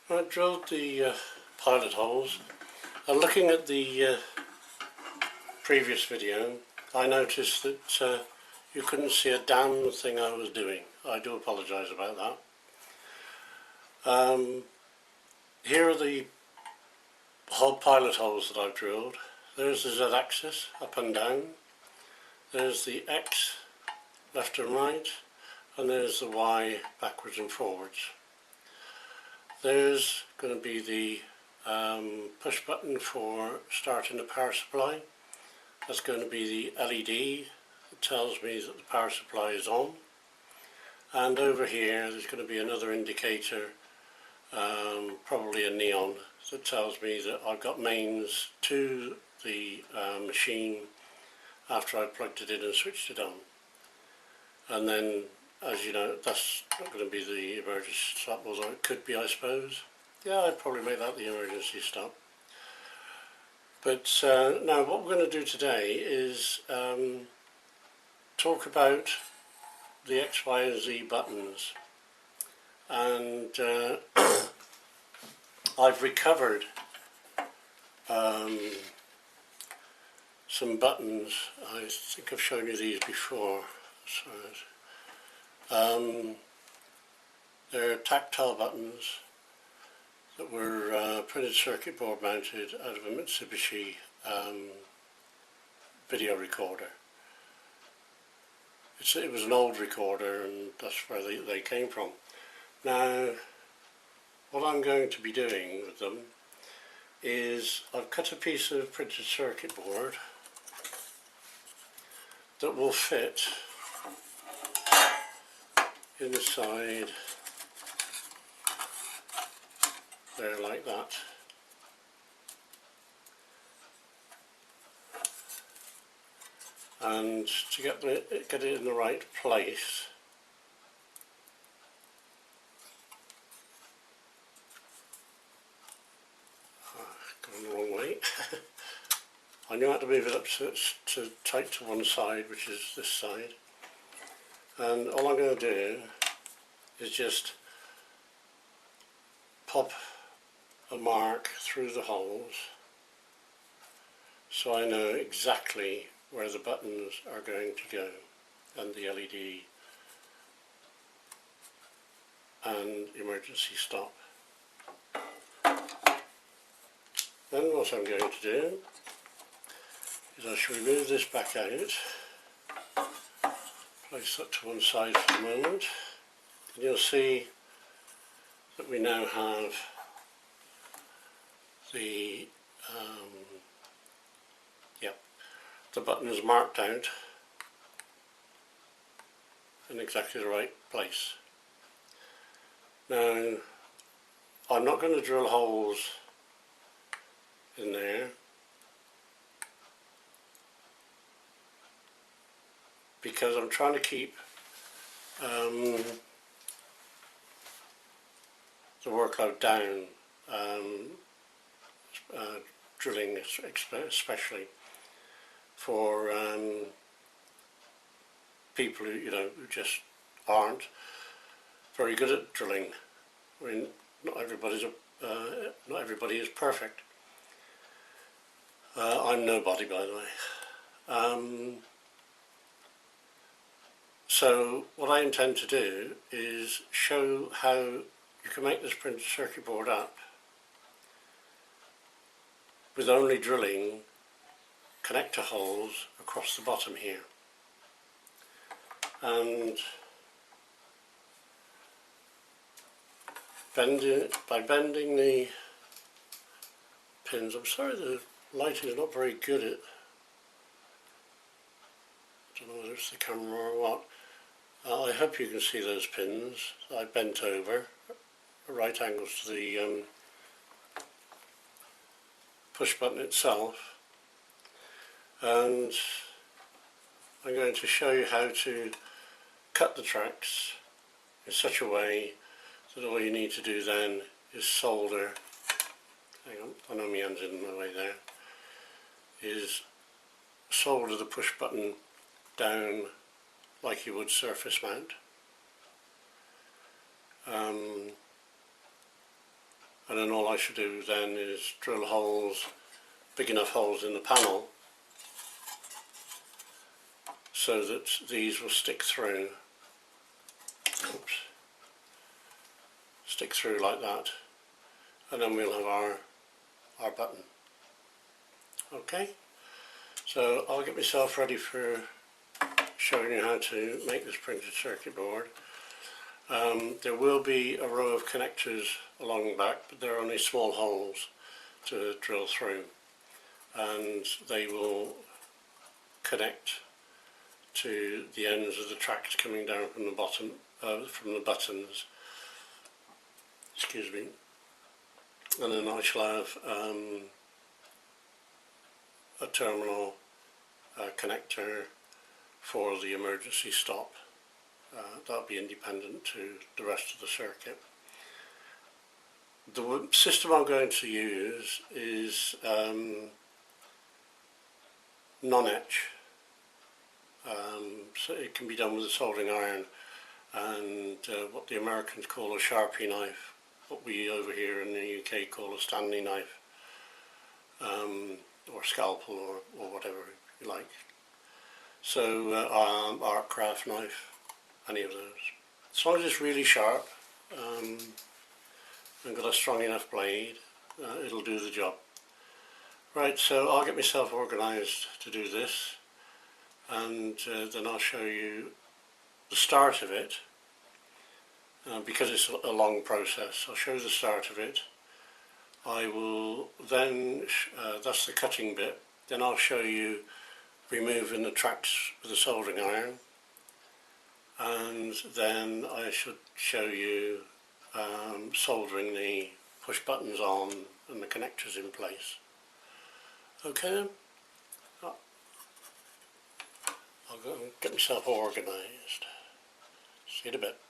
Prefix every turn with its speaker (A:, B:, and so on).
A: I drilled the pilot holes, and looking at the previous video I noticed that you couldn't see a damn thing I was doing. I do apologise about that. Here are the pilot holes that I've drilled. There's the Z-axis up and down, there's the X left and right, and there's the Y backwards and forwards. There's going to be the push button for starting the power supply. That's going to be the LED that tells me that the power supply is on. And over here there's going to be another indicator, probably a neon, that tells me that I've got mains to the machine after I plugged it in and switched it on. And then, as you know, that's not going to be the emergency stop, although it could be, I suppose. Yeah, I'd probably make that the emergency stop. But now what we're going to do today is talk about the X, Y and Z buttons. And I've recovered some buttons. I think I've shown you these before. They're tactile buttons that were printed circuit board mounted out of a Mitsubishi video recorder. It was an old recorder, and that's where they came from. Now, what I'm going to be doing with them is I've cut a piece of printed circuit board that will fit in the side there, like that. And to get it in the right place, going the wrong way. I knew I had to move it up so it's tight to one side, which is this side. And all I'm going to do is just pop a mark through the holes so I know exactly where the buttons are going to go, and the LED and emergency stop. Then what I'm going to do is I shall remove this back out, place that to one side for the moment, and you'll see that we now have the the buttons marked out in exactly the right place. Now, I'm not going to drill holes in there because I'm trying to keep the workload down, drilling especially for people who who just aren't very good at drilling. I mean, not everybody is perfect. I'm nobody, by the way. So what I intend to do is show how you can make this printed circuit board up with only drilling connector holes across the bottom here. And by bending the pins, I'm sorry the lighting is not very good at, I don't know whether it's the camera or what. I hope you can see those pins. I bent over at right angles to the push button itself, and I'm going to show you how to cut the tracks in such a way that all you need to do then is solder, hang on, I know my hand's in my way there, is solder the push button down like you would surface mount. and then all I should do then is drill holes, big enough holes in the panel so that these will stick through. Oops. Stick through like that, and then we'll have our button. Okay, so I'll get myself ready for showing you how to make this printed circuit board. There will be a row of connectors along the back, but they're only small holes to drill through, and they will connect to the ends of the tracks coming down from the bottom, from the buttons. Excuse me. And then I shall have a terminal connector for the emergency stop. That'll be independent to the rest of the circuit. The system I'm going to use is non-etch. So it can be done with a soldering iron and what the Americans call a Sharpie knife, what we over here in the UK call a Stanley knife, or scalpel, or whatever you like. So art craft knife, any of those. As long as it's really sharp and got a strong enough blade, it'll do the job. Right, so I'll get myself organised to do this, and then I'll show you the start of it. Because it's a long process, I'll show you the start of it. I will then, that's the cutting bit, then I'll show you removing the tracks with a soldering iron, and then I should show you soldering the push buttons on and the connectors in place. Okay then, I'll go and get myself organised. See you in a bit.